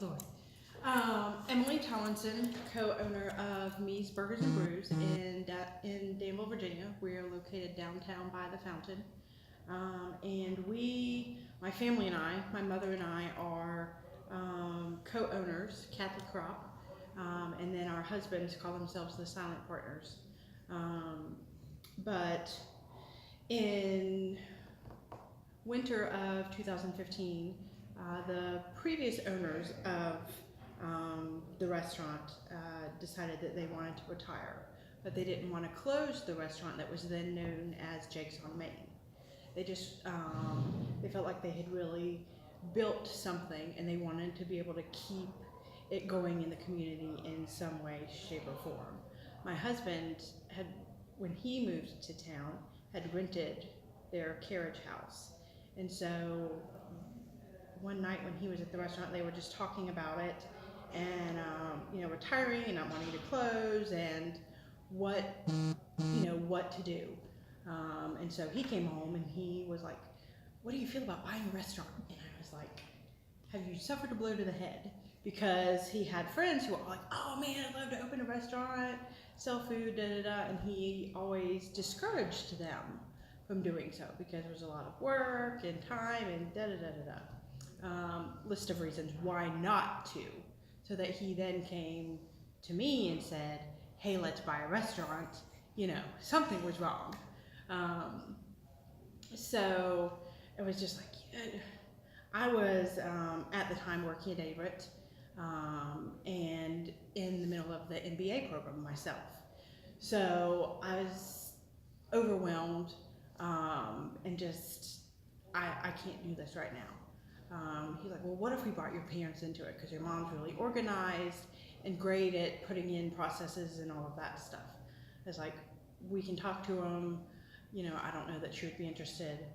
Lord. Emily Tomlinson, co-owner of Me's Burgers and Brews in Danville, Virginia. We are located downtown by the fountain. And my family and I, my mother and I are co-owners, Catholic Crop, and then our husbands call themselves the Silent Partners. But in winter of 2015, the previous owners of the restaurant decided that they wanted to retire, but they didn't want to close the restaurant that was then known as Jake's on Main. They just they felt like they had really built something, and they wanted to be able to keep it going in the community in some way, shape, or form. My husband had, when he moved to town, had rented their carriage house, and so one night when he was at the restaurant, they were just talking about it, and retiring and not wanting to close, and what to do. And so he came home and he was like, "What do you feel about buying a restaurant?" And I was like, "Have you suffered a blow to the head?" Because he had friends who were like, "Oh man, I'd love to open a restaurant, sell food, da da da," and he always discouraged them from doing so because there was a lot of work and time and da da da da da. List of reasons why not to, so that he then came to me and said, "Hey, let's buy a restaurant." Something was wrong. So it was just like, I was at the time working at Averett and in the middle of the MBA program myself. So I was overwhelmed and just, I can't do this right now. He's like, "Well, what if we brought your parents into it? Because your mom's really organized and great at putting in processes and all of that stuff." It's like, we can talk to them. I don't know that she would be interested,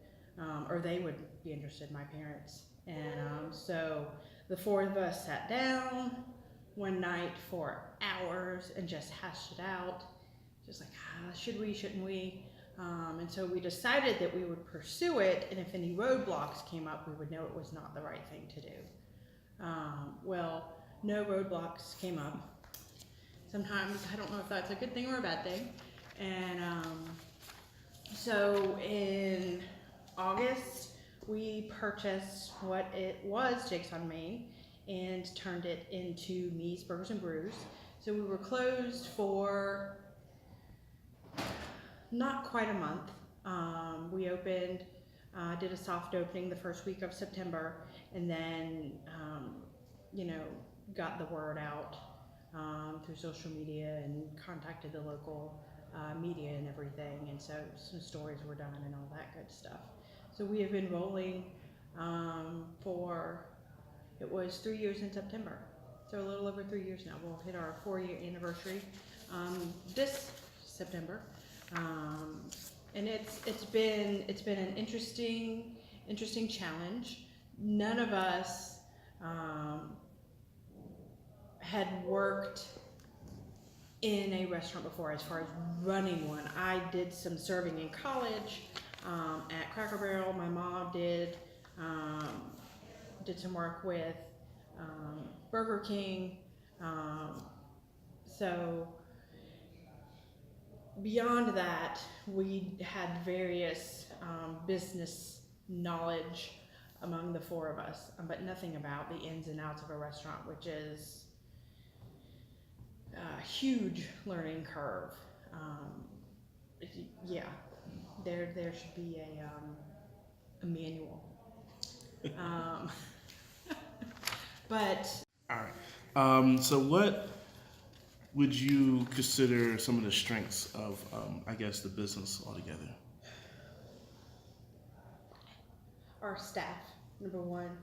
or they would be interested, my parents. And so the four of us sat down one night for hours and just hashed it out. Just like, should we, shouldn't we? And so we decided that we would pursue it, and if any roadblocks came up, we would know it was not the right thing to do. Well, no roadblocks came up. Sometimes I don't know if that's a good thing or a bad thing. And so in August, we purchased what it was, Jake's on Main, and turned it into Me's Burgers and Brews. So we were closed for not quite a month. We opened, did a soft opening the first week of September, and then, got the word out through social media and contacted the local media and everything, and so some stories were done and all that good stuff. So we have been rolling it was 3 years in September, so a little over 3 years now. We'll hit our 4-year anniversary this September. And it's been an interesting challenge. None of us had worked in a restaurant before as far as running one. I did some serving in college at Cracker Barrel. My mom did some work with Burger King. So beyond that, we had various business knowledge among the four of us, but nothing about the ins and outs of a restaurant, which is a huge learning curve. Yeah, there should be a manual. But all right. So what would you consider some of the strengths of, I guess, the business altogether? Our staff, number one.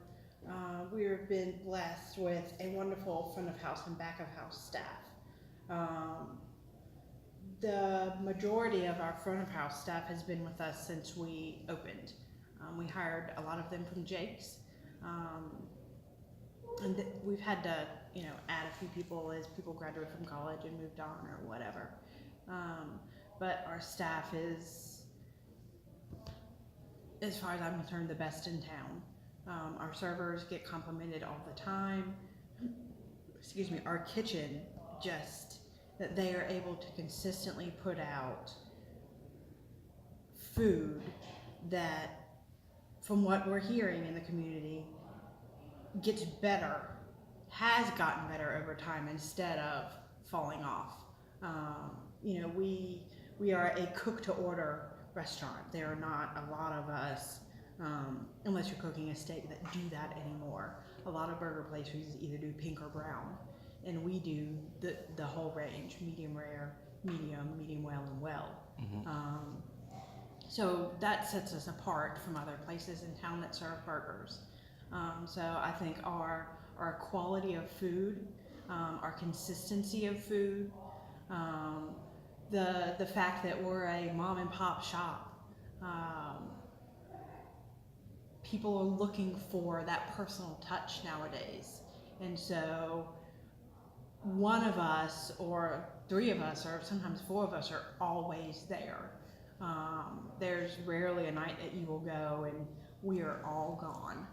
We have been blessed with a wonderful front of house and back of house staff. The majority of our front of house staff has been with us since we opened. We hired a lot of them from Jake's. And we've had to, add a few people as people graduated from college and moved on or whatever. But our staff is, as far as I'm concerned, the best in town. Our servers get complimented all the time. excuse me, our kitchen, just that they are able to consistently put out food that, from what we're hearing in the community, gets better, has gotten better over time instead of falling off. You know, we are a cook to order restaurant. There are not a lot of us, unless you're cooking a steak, that do that anymore. A lot of burger places either do pink or brown, and we do the whole range: medium rare, medium well, and well. So that sets us apart from other places in town that serve burgers. So I think our quality of food, our consistency of food, the fact that we're a mom and pop shop, people are looking for that personal touch nowadays, and so one of us or three of us or sometimes four of us are always there. There's rarely a night that you will go and we are all gone.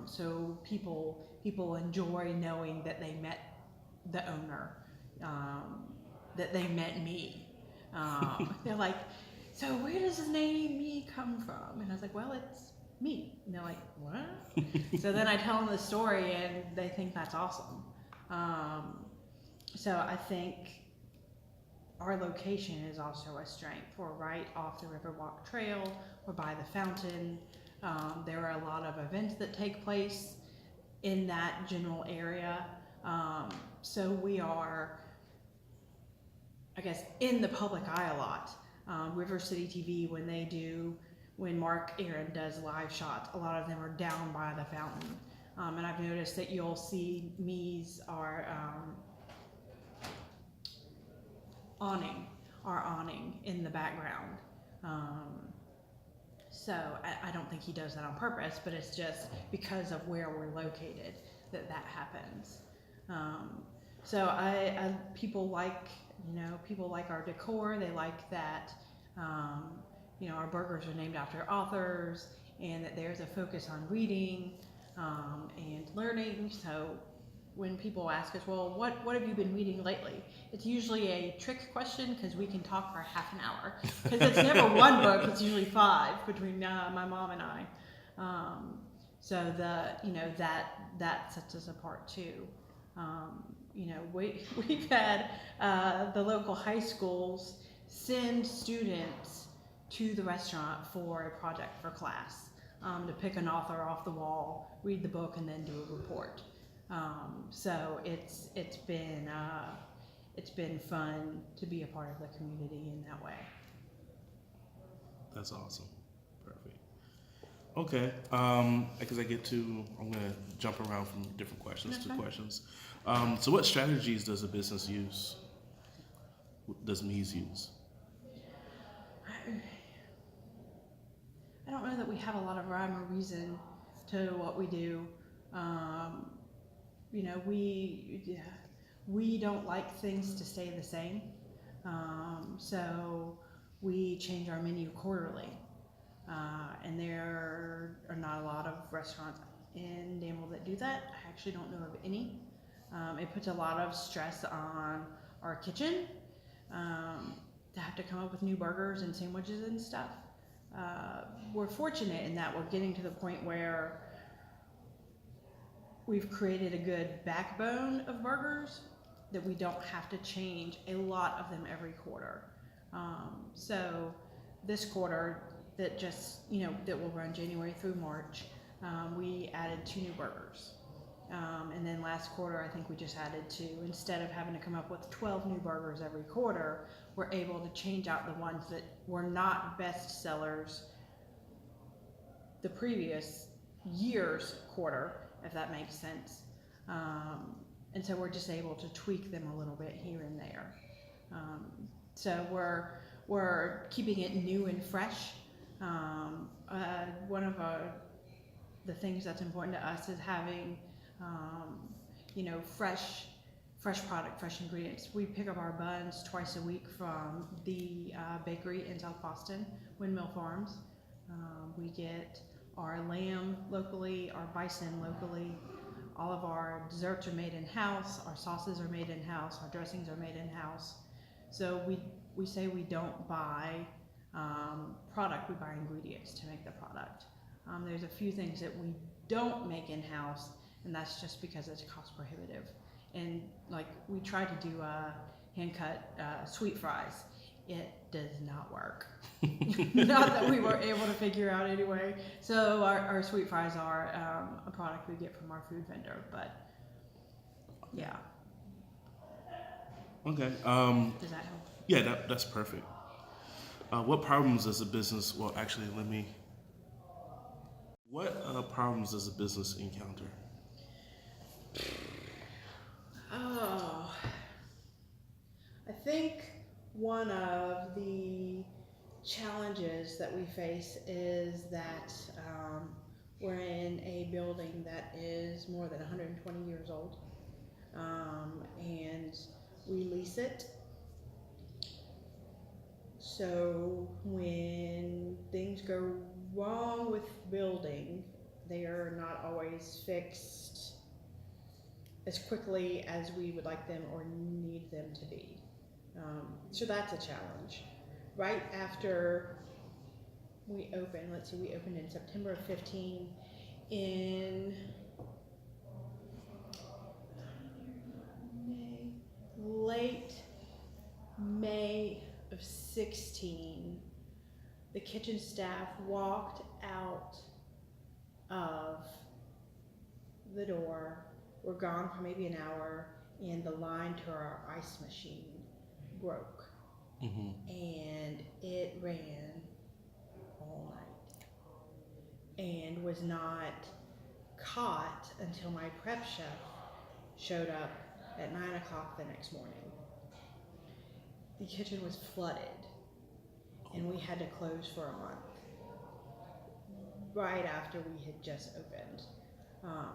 So people enjoy knowing that they met the owner, that they met me. They're like, so where does the name me come from? And I was like, well, it's me. And they're like, what? So then I tell them the story and they think that's awesome. So I think our location is also a strength. We're right off the Riverwalk Trail. We're by the fountain. There are a lot of events that take place in that general area. So we are, I guess, in the public eye a lot. River City TV, when Mark Aaron does live shots, a lot of them are down by the fountain. And I've noticed that you'll see our awning in the background. So I don't think he does that on purpose, but it's just because of where we're located that happens. So people like our decor. They like that, our burgers are named after authors, and that there's a focus on reading and learning. So when people ask us, well, what have you been reading lately? It's usually a trick question because we can talk for half an hour. Because it's never one book; it's usually 5 between my mom and I. So that sets us apart too. We've had the local high schools send students to the restaurant for a project for class, to pick an author off the wall, read the book, and then do a report. So it's been fun to be a part of the community in that way. That's awesome. Perfect. Okay. Because I'm gonna jump around from different questions to questions. So what strategies does a business use? Does Mies use? I don't know that we have a lot of rhyme or reason to what we do. We don't like things to stay the same. So we change our menu quarterly. And there are not a lot of restaurants in Danville that do that. I actually don't know of any. It puts a lot of stress on our kitchen to have to come up with new burgers and sandwiches and stuff. We're fortunate in that we're getting to the point where we've created a good backbone of burgers that we don't have to change a lot of them every quarter. So this quarter that that will run January through March, we added 2 new burgers. And then last quarter, I think we just added 2. Instead of having to come up with 12 new burgers every quarter, we're able to change out the ones that were not best sellers the previous year's quarter, if that makes sense. And so we're just able to tweak them a little bit here and there. So we're keeping it new and fresh. One of the things that's important to us is having fresh product, fresh ingredients. We pick up our buns twice a week from the bakery in South Boston, Windmill Farms. We get our lamb locally, our bison locally, All of our desserts are made in-house, our sauces are made in-house, our dressings are made in-house. So we say we don't buy product, we buy ingredients to make the product. There's a few things that we don't make in-house, and that's just because it's cost prohibitive. And like we tried to do hand-cut sweet fries. It does not work. Not that we were able to figure out anyway. So our sweet fries are a product we get from our food vendor, but yeah. Okay. Does that help? Yeah, that's perfect. What problems does a business? Well, actually, let me. What problems does a business encounter? Oh, I think one of the challenges that we face is that we're in a building that is more than 120 years old, and we lease it. So when things go wrong with building, they are not always fixed as quickly as we would like them or need them to be. So that's a challenge. Right after we opened, let's see, we opened in September of 15. In late May of 16, the kitchen staff walked out of the door. We're gone for maybe an hour, and the line to our ice machine broke. Mm-hmm. And it ran all night and was not caught until my prep chef showed up at 9 o'clock the next morning. The kitchen was flooded, and we had to close for a month right after we had just opened.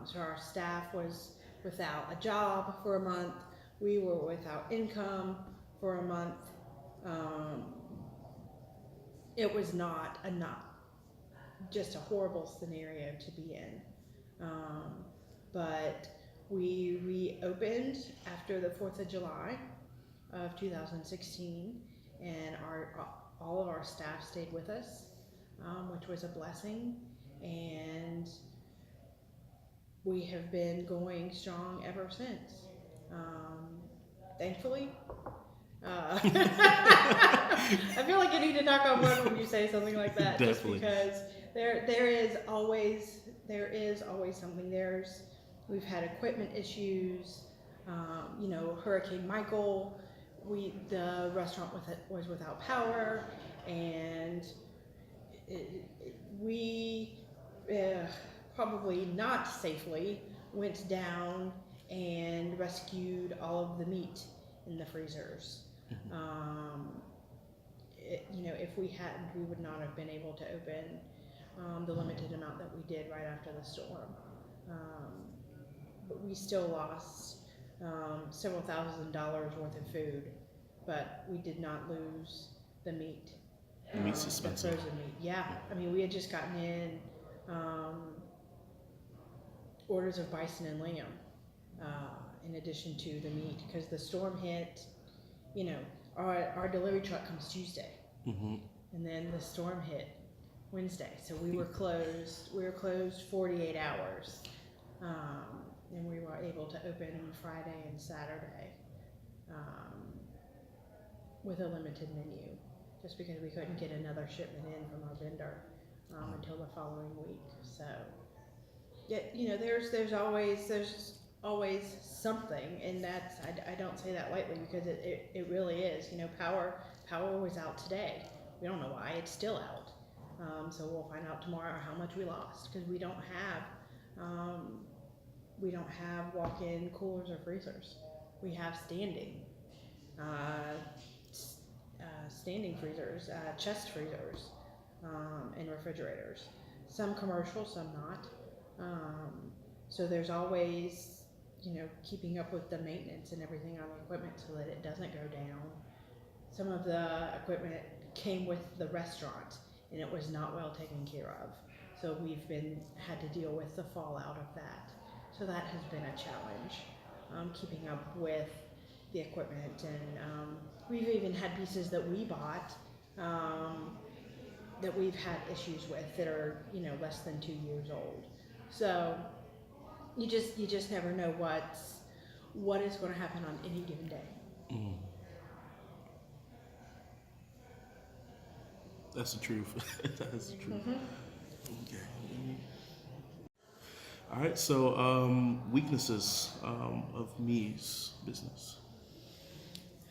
So our staff was without a job for a month. We were without income for a month. It was not just a horrible scenario to be in. But we reopened after the 4th of July of 2016, and all of our staff stayed with us, which was a blessing, and we have been going strong ever since. Thankfully. I feel like I need to knock on wood when you say something like that. Definitely. Just because there is always something. We've had equipment issues. Hurricane Michael. The restaurant was without power, and we probably not safely went down and rescued all of the meat in the freezers. If we hadn't, we would not have been able to open the limited amount that we did right after the storm. But we still lost several $1,000s worth of food, but we did not lose the meat. The meat's expensive. The frozen meat, yeah. I mean, we had just gotten in orders of bison and lamb in addition to the meat, because the storm hit. Our delivery truck comes Tuesday, and then the storm hit Wednesday, so we were closed. We were closed 48 hours, and we were able to open Friday and Saturday with a limited menu, just because we couldn't get another shipment in from our vendor until the following week. So, yeah, there's always something, and that's I don't say that lightly, because it really is. Power was out today. We don't know why it's still out. So we'll find out tomorrow how much we lost, because we don't have walk-in coolers or freezers. We have standing freezers, chest freezers, and refrigerators. Some commercial, some not. So there's always keeping up with the maintenance and everything on the equipment so that it doesn't go down. Some of the equipment came with the restaurant, and it was not well taken care of. So we've had to deal with the fallout of that. So that has been a challenge, keeping up with the equipment. And we've even had pieces that we bought that we've had issues with that are, less than 2 years old. So you just never know what is going to happen on any given day. Mm. That's the truth. That's the truth. Okay. All right. So weaknesses of me's business.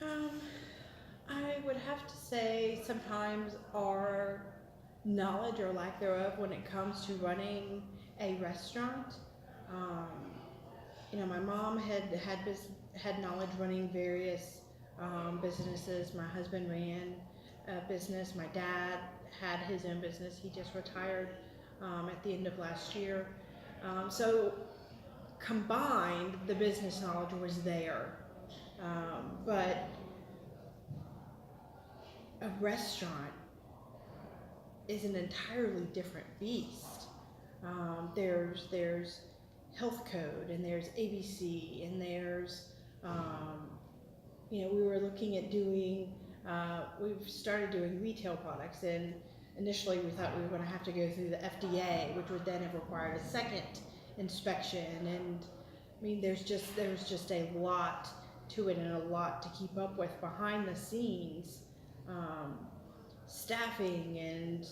I would have to say sometimes our knowledge or lack thereof when it comes to running a restaurant. My mom had knowledge running various businesses. My husband ran a business. My dad had his own business. He just retired at the end of last year. So combined, the business knowledge was there. But a restaurant is an entirely different beast. There's health code, and there's ABC, and there's we were looking at doing. We've started doing retail products, and initially we thought we were going to have to go through the FDA, which would then have required a second inspection. And I mean, there's just a lot to it and a lot to keep up with behind the scenes. Staffing and,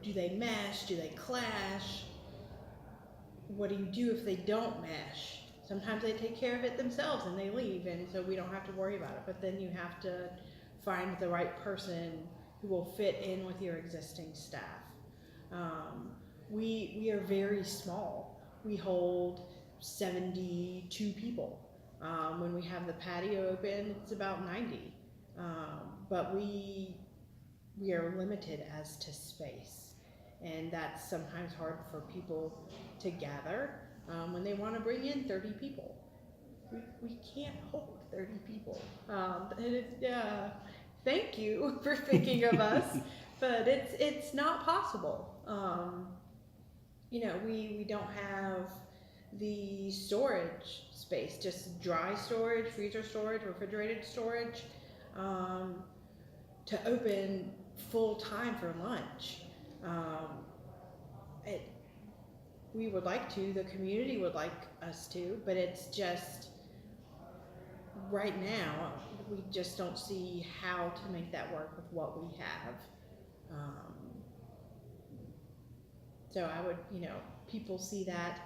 do they mesh? Do they clash? What do you do if they don't mesh? Sometimes they take care of it themselves and they leave, and so we don't have to worry about it. But then you have to find the right person who will fit in with your existing staff. We are very small. We hold 72 people. When we have the patio open, it's about 90. But we are limited as to space, and that's sometimes hard for people to gather when they want to bring in 30 people. We can't hold 30 people. Thank you for thinking of us, but it's not possible. We don't have the storage space, just dry storage, freezer storage, refrigerated storage, to open full time for lunch. We would like to, the community would like us to, but it's just, right now, we just don't see how to make that work with what we have. So I would, people see that.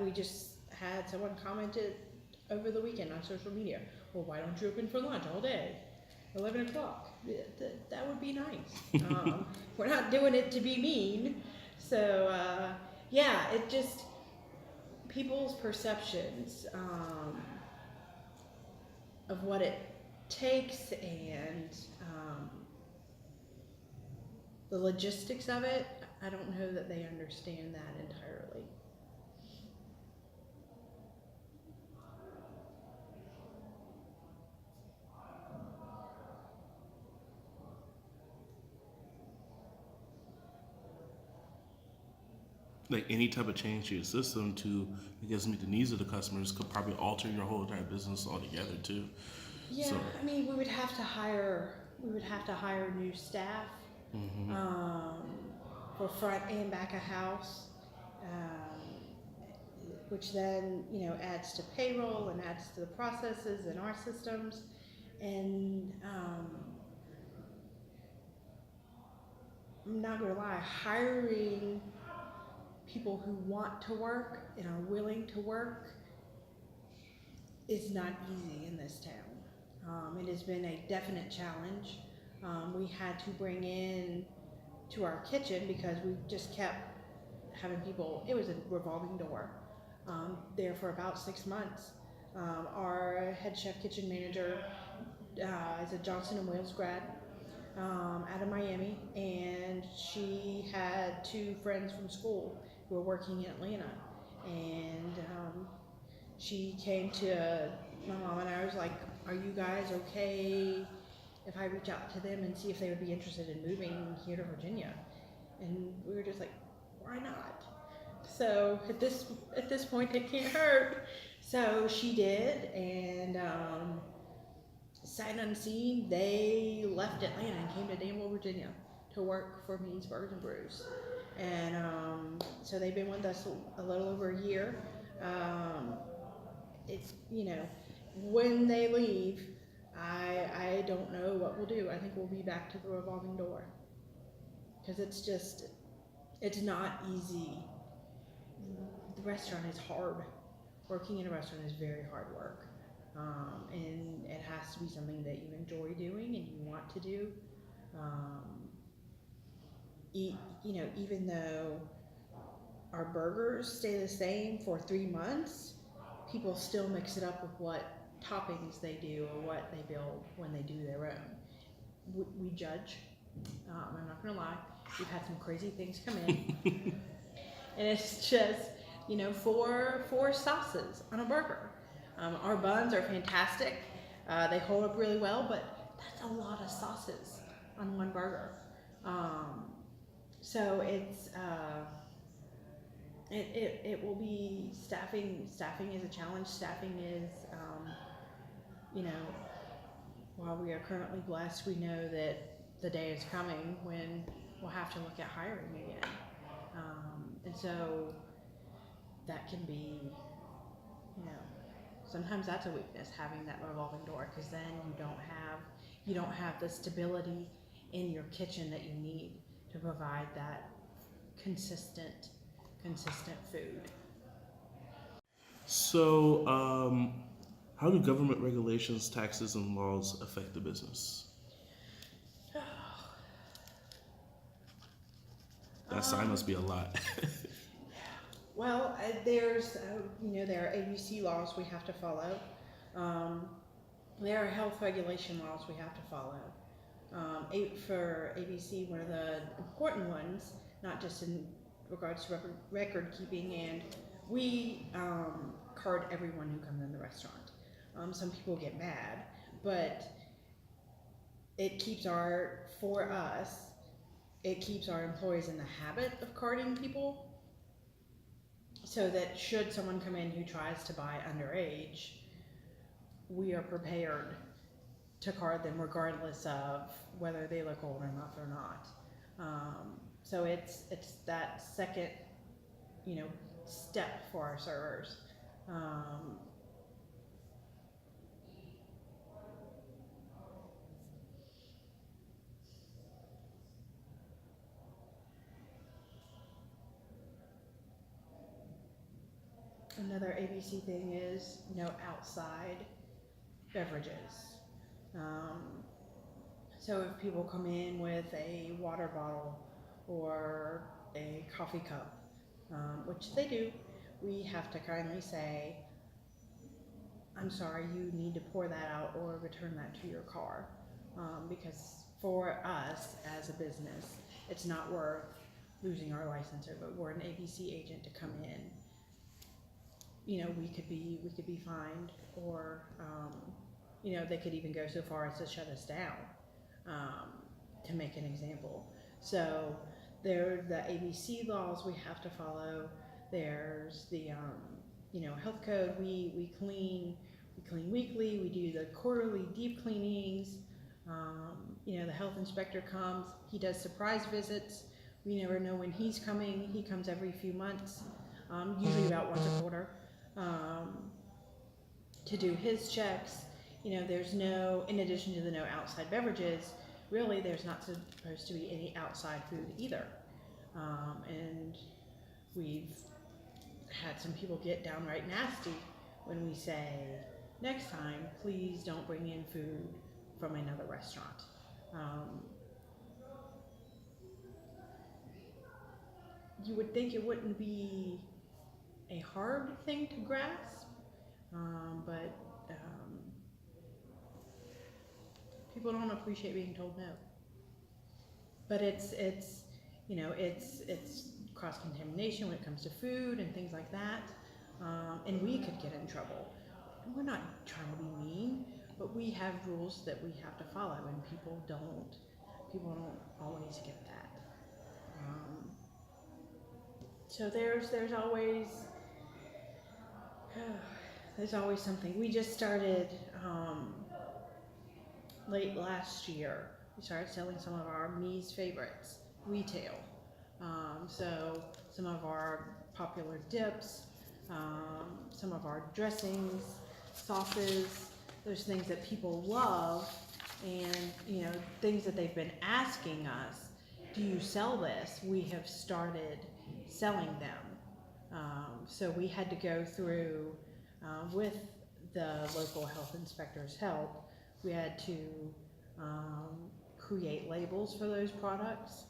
We just had someone commented over the weekend on social media, well, why don't you open for lunch all day? 11 o'clock. That would be nice. We're not doing it to be mean. So, it just, people's perceptions of what it takes and the logistics of it, I don't know that they understand that entirely. Like any type of change to your system to, I guess, meet the needs of the customers could probably alter your whole entire business altogether too. Yeah, so, I mean, we would have to hire new staff for front and back of house, which then adds to payroll and adds to the processes in our systems, and I'm not gonna lie, hiring people who want to work and are willing to work is not easy in this town. It has been a definite challenge. We had to bring in to our kitchen because we just kept having people, it was a revolving door, there for about 6 months. Our head chef kitchen manager is a Johnson & Wales grad out of Miami, and she had 2 friends from school who were working in Atlanta, and she came to my mom and I was like, are you guys okay if I reach out to them and see if they would be interested in moving here to Virginia? And we were just like, why not? So at this point, it can't hurt. So she did, and sight unseen, they left Atlanta and came to Danville, Virginia, to work for Me's Burgers and Brews. And so they've been with us a little over a year. It's, you know, when they leave, I don't know what we'll do. I think we'll be back to the revolving door, because it's not easy. The restaurant is hard. Working in a restaurant is very hard work. And it has to be something that you enjoy doing and you want to do. You know, even though our burgers stay the same for 3 months, people still mix it up with what toppings they do or what they build when they do their own. We judge. I'm not gonna lie. We've had some crazy things come in, and it's just, you know, four sauces on a burger. Our buns are fantastic. They hold up really well, but that's a lot of sauces on one burger. So it will be staffing. Staffing is a challenge. Staffing is, you know, while we are currently blessed, we know that the day is coming when we'll have to look at hiring again. And so that can be, you know, sometimes that's a weakness, having that revolving door, because then you don't have the stability in your kitchen that you need to provide that consistent food. So, how do government regulations, taxes, and laws affect the business? That sign must be a lot. Well, there's, you know, there are ABC laws we have to follow. There are health regulation laws we have to follow. For ABC, one of the important ones, not just in regards to record keeping, and we card everyone who comes in the restaurant. Some people get mad, but it keeps our employees in the habit of carding people, so that should someone come in who tries to buy underage, we are prepared to card them regardless of whether they look old enough or not. So it's that second, you know, step for our servers. Another ABC thing is no outside beverages. So if people come in with a water bottle or a coffee cup, which they do, we have to kindly say, I'm sorry, you need to pour that out or return that to your car. Because for us as a business, it's not worth losing our licensor, but we're an ABC agent to come in. You know, we could be fined, or you know, they could even go so far as to shut us down, to make an example. So there are the ABC laws we have to follow. There's the you know, health code. We clean weekly. We do the quarterly deep cleanings. You know, the health inspector comes. He does surprise visits. We never know when he's coming. He comes every few months, usually about once a quarter, to do his checks. You know, there's no, in addition to the no outside beverages, really there's not supposed to be any outside food either. And we've had some people get downright nasty when we say, next time, please don't bring in food from another restaurant. You would think it wouldn't be a hard thing to grasp, but people don't appreciate being told no. But it's you know, it's cross-contamination when it comes to food and things like that, and we could get in trouble. We're not trying to be mean, but we have rules that we have to follow, and people don't always get that. So there's always there's always something. We just started late last year. We started selling some of our Me's favorites retail. So some of our popular dips, some of our dressings, sauces, those things that people love, and things that they've been asking us, do you sell this? We have started selling them. So we had to go through, with the local health inspector's help, we had to create labels for those products,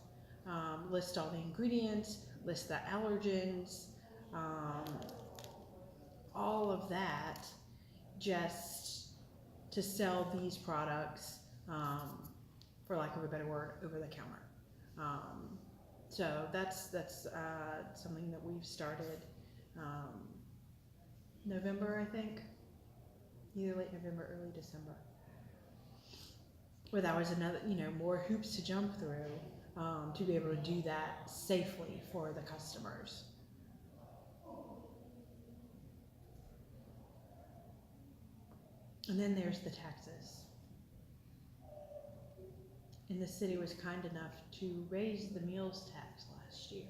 list all the ingredients, list the allergens, all of that, just to sell these products, for lack of a better word, over the counter. So that's something that we've started November, I think, either late November, early December. Well, that was another, more hoops to jump through to be able to do that safely for the customers. And then there's the taxes. And the city was kind enough to raise the meals tax last year.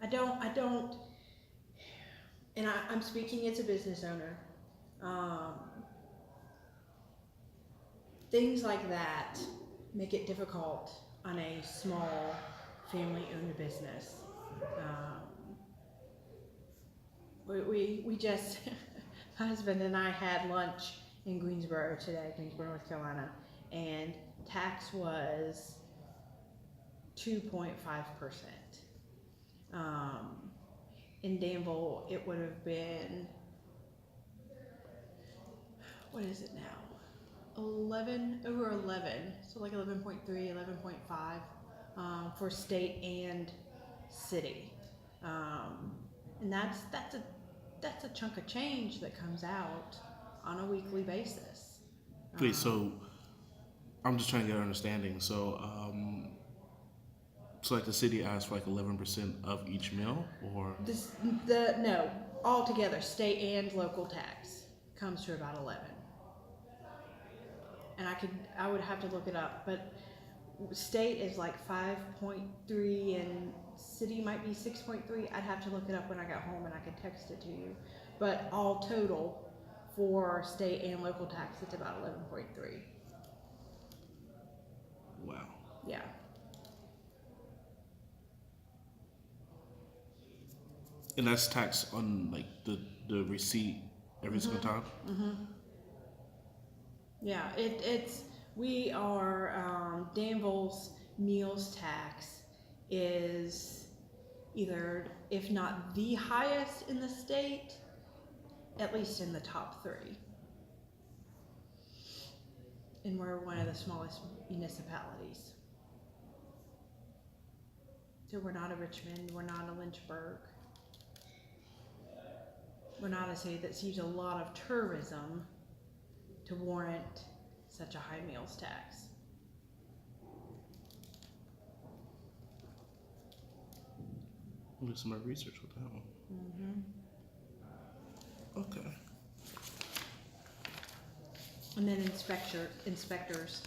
I don't, and I'm speaking as a business owner. Things like that make it difficult on a small family-owned business. We just, my husband and I had lunch in Greensboro today, Greensboro, North Carolina, and tax was 2.5%. In Danville, it would have been, what is it now? 11, over 11, so like 11.3, 11.5 for state and city. And that's a chunk of change that comes out on a weekly basis. Wait, so I'm just trying to get an understanding. So, so like the city asks for like 11% of each meal, or No, altogether, state and local tax comes to about 11. And I would have to look it up, but state is like 5.3 and city might be 6.3. I'd have to look it up when I got home and I could text it to you. But all total for state and local tax, it's about 11.3. wow. Yeah. And that's tax on like the receipt every single time? Yeah, we are, Danville's meals tax is either, if not the highest in the state, at least in the top 3. And we're one of the smallest municipalities. So we're not a Richmond, we're not a Lynchburg. We're not a city that sees a lot of tourism to warrant such a high meals tax. I'll do some more research with that one. Okay. And then inspectors.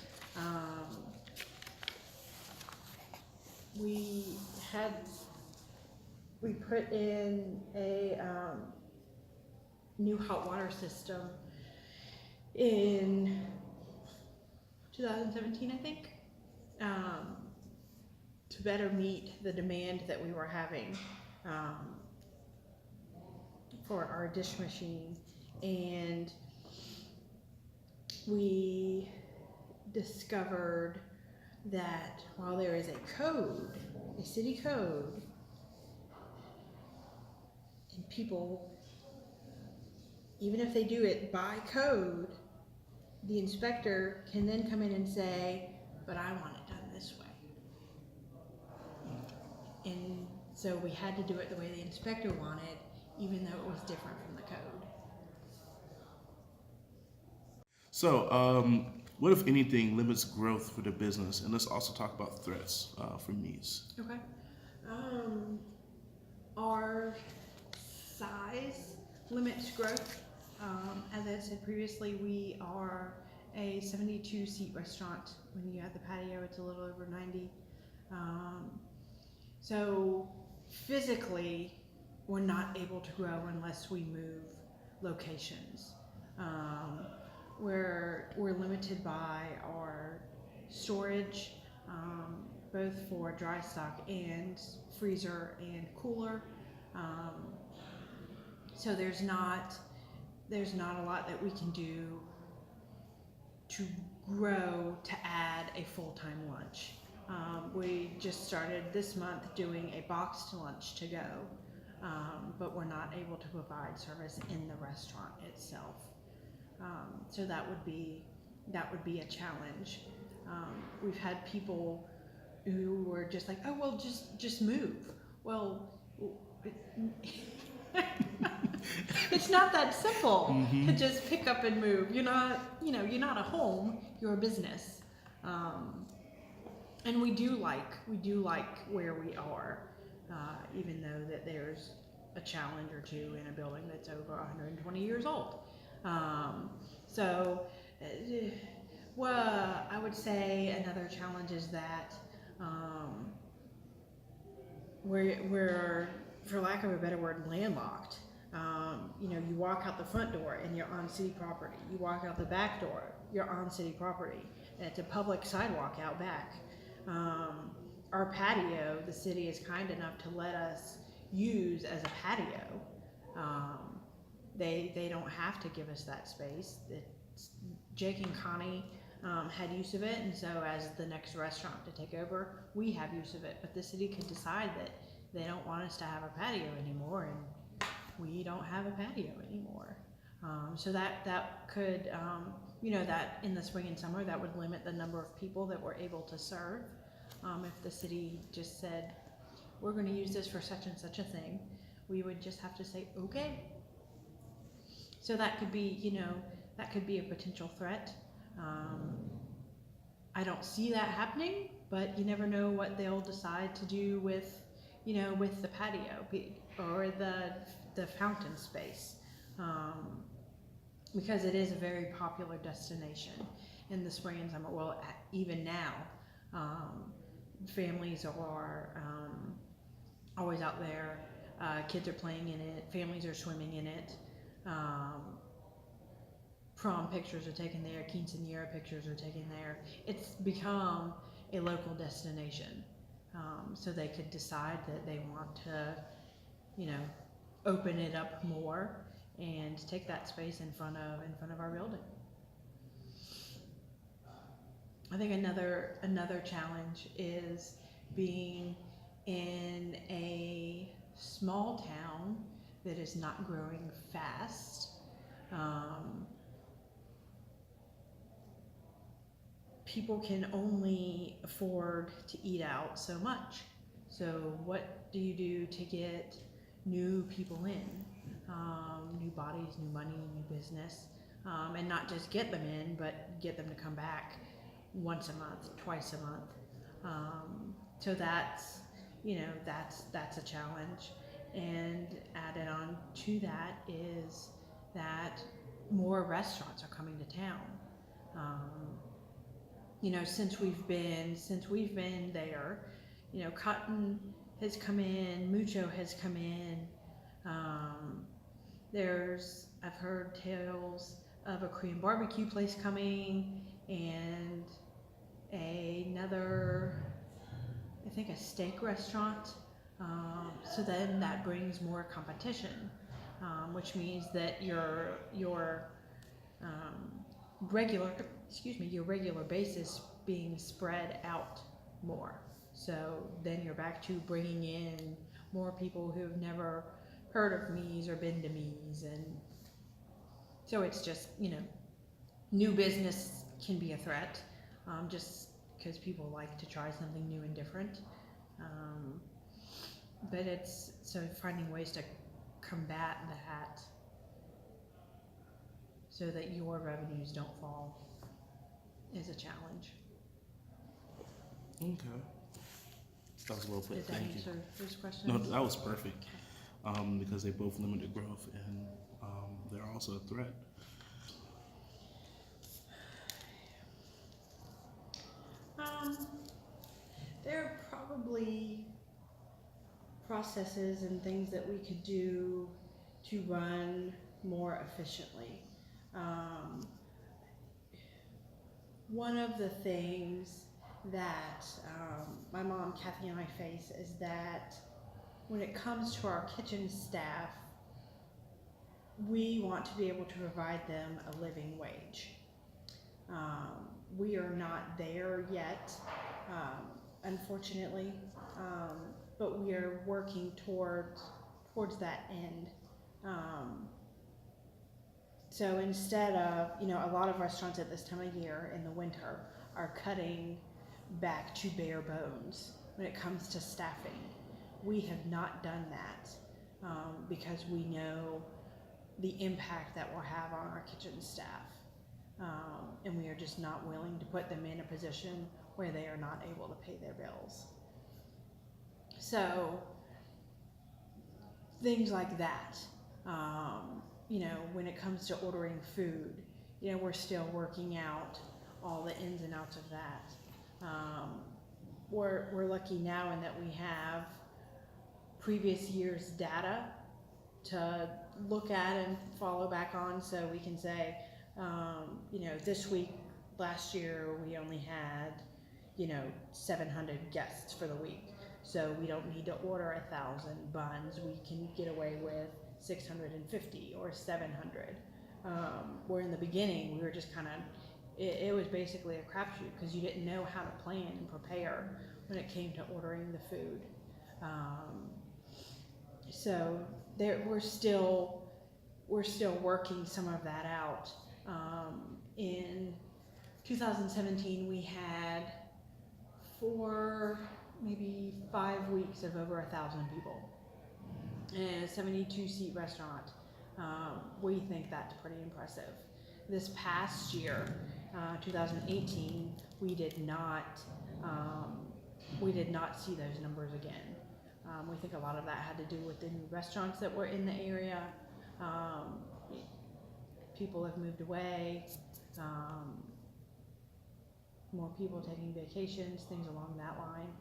We put in a new hot water system in 2017, I think, to better meet the demand that we were having for our dish machine. And we discovered that while there is a code, a city code, and people, even if they do it by code, the inspector can then come in and say, but I want it done this way. And so we had to do it the way the inspector wanted, even though it was different from the code. So, what, if anything, limits growth for the business? And let's also talk about threats for Mies. Okay. Our size limits growth. As I said previously, we are a 72-seat restaurant. When you add the patio, it's a little over 90. So physically, we're not able to grow unless we move locations. We're limited by our storage, both for dry stock and freezer and cooler. So there's not a lot that we can do to grow to add a full-time lunch. We just started this month doing a boxed lunch to go, but we're not able to provide service in the restaurant itself. So that would be a challenge. We've had people who were just like, oh well, just move. Well, it's not that simple to just pick up and move. You're not a home. You're a business. And we do like where we are, even though that there's a challenge or two in a building that's over 120 years old. Well, I would say another challenge is that we're, for lack of a better word, landlocked. You walk out the front door and you're on city property. You walk out the back door, you're on city property. And it's a public sidewalk out back. Our patio, the city is kind enough to let us use as a patio. They don't have to give us that space. Jake and Connie had use of it, and so as the next restaurant to take over, we have use of it. But the city could decide that they don't want us to have a patio anymore, and we don't have a patio anymore. So that could, that in the spring and summer, that would limit the number of people that we're able to serve. If the city just said, we're going to use this for such and such a thing, we would just have to say, okay. So that could be, a potential threat. I don't see that happening, but you never know what they'll decide to do with the patio or the fountain space. Because it is a very popular destination in the spring and summer. Well, even now, families are always out there. Kids are playing in it. Families are swimming in it. Prom pictures are taken there. Quinceañera pictures are taken there. It's become a local destination. So they could decide that they want to, open it up more and take that space in front of our building. I think another challenge is being in a small town that is not growing fast. People can only afford to eat out so much. So what do you do to get new people in? New bodies, new money, new business, and not just get them in, but get them to come back once a month, twice a month. So that's a challenge. And added on to that is that more restaurants are coming to town. Since we've been there, Cotton has come in, Mucho has come in. I've heard tales of a Korean barbecue place coming and another, I think a steak restaurant. So then that brings more competition, which means that your regular basis being spread out more. So then you're back to bringing in more people who've never heard of Me's or been to Me's, and so it's just, new business can be a threat, just because people like to try something new and different. But it's finding ways to combat that so that your revenues don't fall is a challenge. Okay. That was well put. Did that Thank you. answer those questions? No, that was perfect. because they both limited growth and they're also a threat? There are probably processes and things that we could do to run more efficiently. One of the things that my mom, Kathy, and I face is that when it comes to our kitchen staff, we want to be able to provide them a living wage. We are not there yet, unfortunately, but we are working towards that end. So instead of, a lot of restaurants at this time of year in the winter are cutting back to bare bones when it comes to staffing. We have not done that because we know the impact that will have on our kitchen staff. And we are just not willing to put them in a position where they are not able to pay their bills. So things like that. When it comes to ordering food, we're still working out all the ins and outs of that. We're lucky now in that we have previous year's data to look at and follow back on, so we can say, this week, last year, we only had, 700 guests for the week. So we don't need to order 1,000 buns. We can get away with 650 or 700. Where in the beginning, we were just kind of, it was basically a crapshoot because you didn't know how to plan and prepare when it came to ordering the food. So we're still working some of that out. In 2017, we had 4, maybe 5 weeks of over 1,000 people and a 72-seat restaurant. We think that's pretty impressive. This past year, 2018, we did not see those numbers again. We think a lot of that had to do with the new restaurants that were in the area. People have moved away. More people taking vacations, things along that line.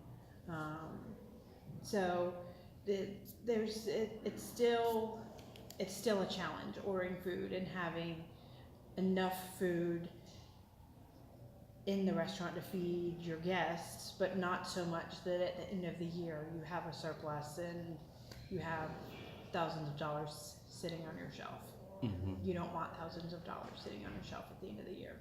So it's still a challenge ordering food and having enough food in the restaurant to feed your guests, but not so much that at the end of the year you have a surplus and you have thousands of dollars sitting on your shelf. Mm-hmm. You don't want thousands of dollars sitting on your shelf at the end of the year.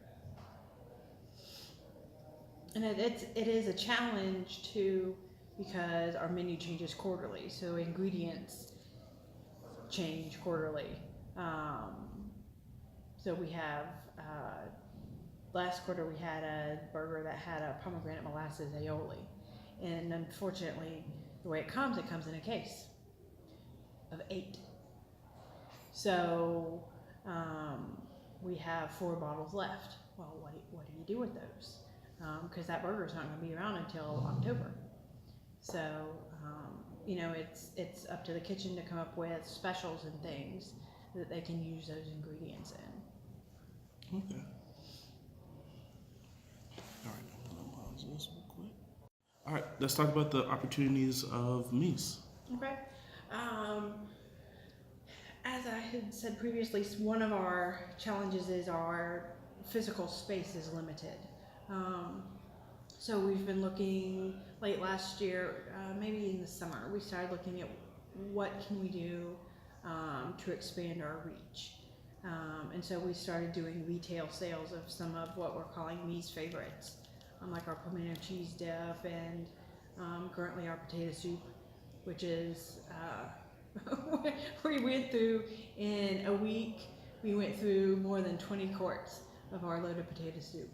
And it is a challenge too, because our menu changes quarterly, so ingredients change quarterly. So we have last quarter we had a burger that had a pomegranate molasses aioli, and unfortunately the way it comes in a case of 8. So we have 4 bottles left. Well, what do you do with those? Because that burger's not going to be around until October. So it's up to the kitchen to come up with specials and things that they can use those ingredients in. Okay. All right, I'm gonna pause this real quick. All right, let's talk about the opportunities of Mies. Okay. As I had said previously, one of our challenges is our physical space is limited. So we've been looking late last year, maybe in the summer, we started looking at what can we do to expand our reach. And so we started doing retail sales of some of what we're calling Mies favorites, like our pimento cheese dip and currently our potato soup, which is we went through in a week. We went through more than 20 quarts of our loaded potato soup.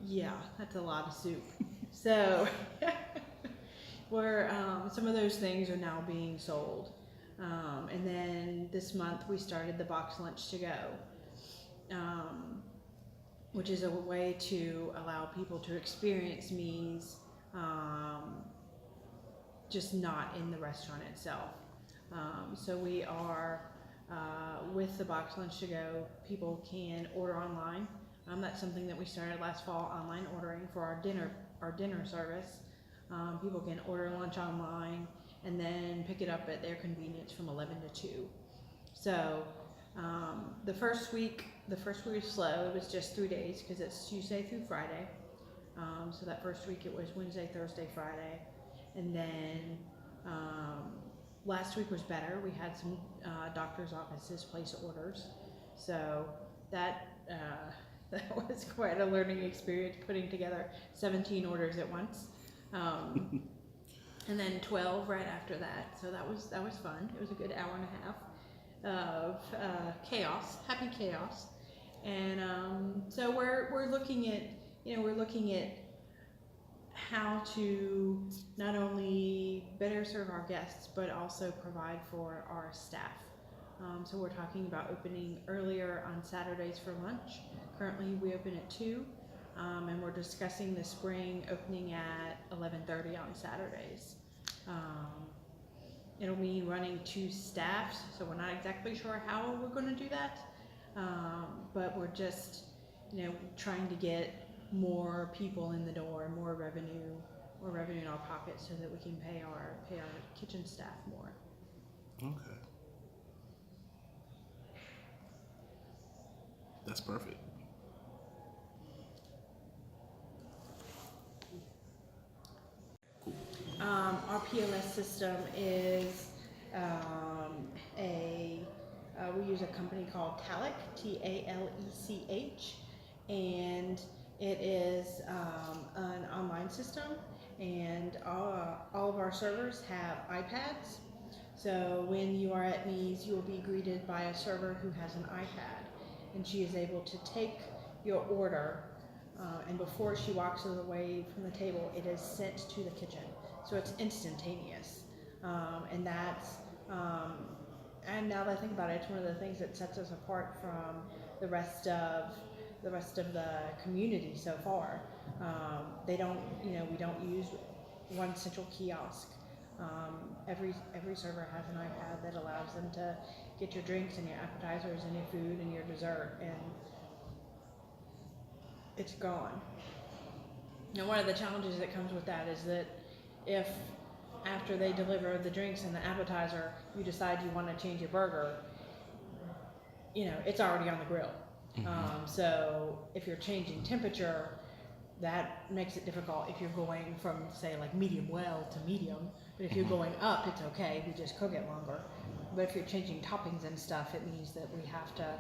Yeah, that's a lot of soup. So some of those things are now being sold. And then this month we started the box lunch to go, which is a way to allow people to experience Mies just not in the restaurant itself. So we are, with the box lunch to go, people can order online. That's something that we started last fall, online ordering for our dinner service. People can order lunch online and then pick it up at their convenience from 11 to 2. So the first week was slow. It was just 3 days because it's Tuesday through Friday. So that first week it was Wednesday, Thursday, Friday, and then last week was better. We had some doctor's offices place orders, so that that was quite a learning experience, putting together 17 orders at once, and then 12 right after that. So that was fun. It was a good hour and a half of chaos, happy chaos, and so we're looking at how to not only better serve our guests, but also provide for our staff. So we're talking about opening earlier on Saturdays for lunch. Currently we open at 2, and we're discussing the spring opening at 11:30 on Saturdays. It'll be running 2 staffs, so we're not exactly sure how we're going to do that, but we're just trying to get more people in the door, more revenue in our pockets, so that we can pay our kitchen staff more. Okay. That's perfect. Cool. Our POS system is we use a company called Talech, Talech, and it is an online system, and all of our servers have iPads. So when you are at Me's, you will be greeted by a server who has an iPad, and she is able to take your order, and before she walks away from the table, it is sent to the kitchen. So it's instantaneous, and that's and now that I think about it, it's one of the things that sets us apart from the rest of the community so far. We don't use one central kiosk. Every server has an iPad that allows them to get your drinks and your appetizers and your food and your dessert, and it's gone. Now, one of the challenges that comes with that is that if after they deliver the drinks and the appetizer, you decide you want to change your burger, it's already on the grill. Mm-hmm. So if you're changing temperature, that makes it difficult if you're going from, say, like medium well to medium. But if you're going up, it's okay, we just cook it longer. But if you're changing toppings and stuff, it means that we have to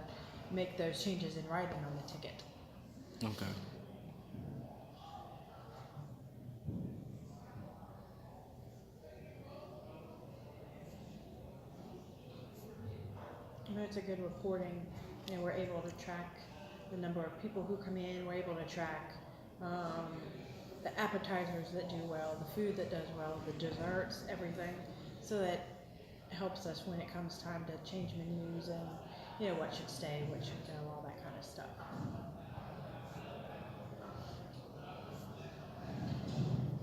make those changes in writing on the ticket. Okay. It's a good reporting. We're able to track the number of people who come in. We're able to track the appetizers that do well, the food that does well, the desserts, everything. So that helps us when it comes time to change menus and what should stay, what should go, all that kind of stuff.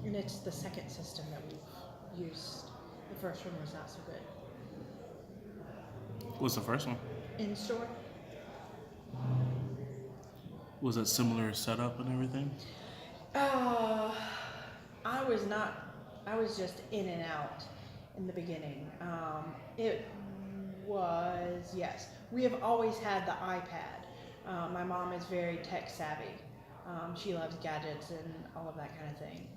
And it's the second system that we've used. The first one was not so good. What's the first one? In store. Was it similar setup and everything? I was just in and out in the beginning. It was, yes. We have always had the iPad. My mom is very tech savvy. She loves gadgets and all of that kind of thing.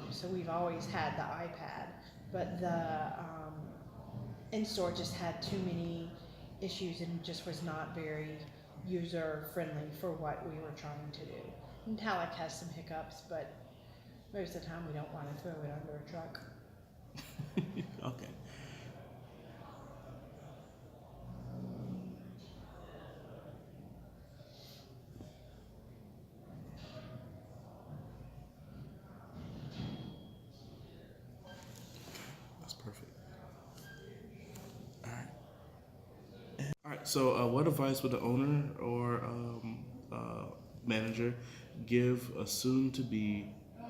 So we've always had the iPad, but the in-store just had too many issues and just was not very user-friendly for what we were trying to do. And Talech has some hiccups, but most of the time we don't want to throw it under a truck. Okay. That's perfect. All right. All right. So, what advice would the owner or manager give a soon-to-be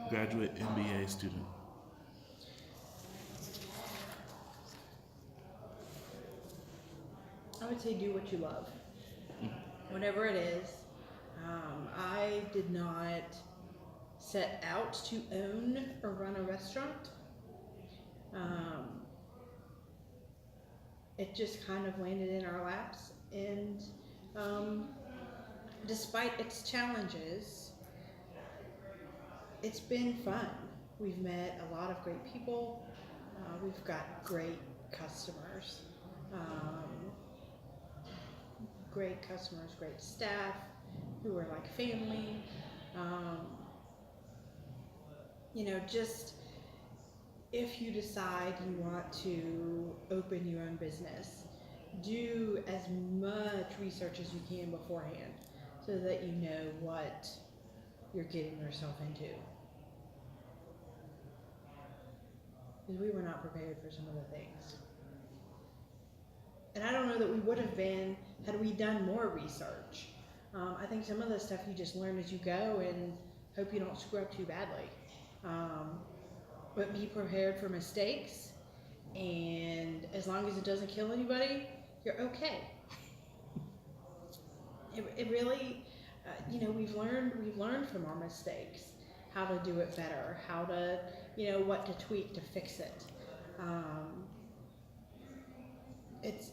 graduate MBA student? would say do what you love, whatever it is. I did not set out to own or run a restaurant. It just kind of landed in our laps, and despite its challenges, it's been fun. We've met a lot of great people. We've got great customers, great staff who are like family. Just if you decide you want to open your own business, do as much research as you can beforehand so that you know what you're getting yourself into. Because we were not prepared for some of the things. And I don't know that we would have been had we done more research. I think some of the stuff you just learn as you go and hope you don't screw up too badly. But be prepared for mistakes, and as long as it doesn't kill anybody, you're okay. It really, we've learned from our mistakes how to do it better, how to, what to tweak to fix it. It's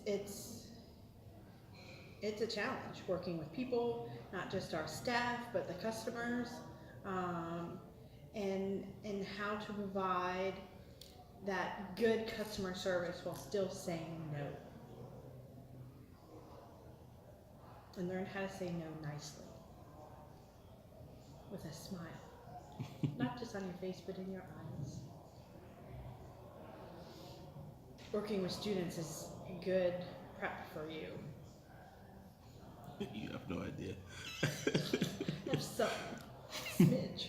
a challenge working with people, not just our staff, but the customers, and how to provide that good customer service while still saying no. And learn how to say no nicely, with a smile, not just on your face, but in your eyes. Working with students is good prep for you. You have no idea. Have some smidge.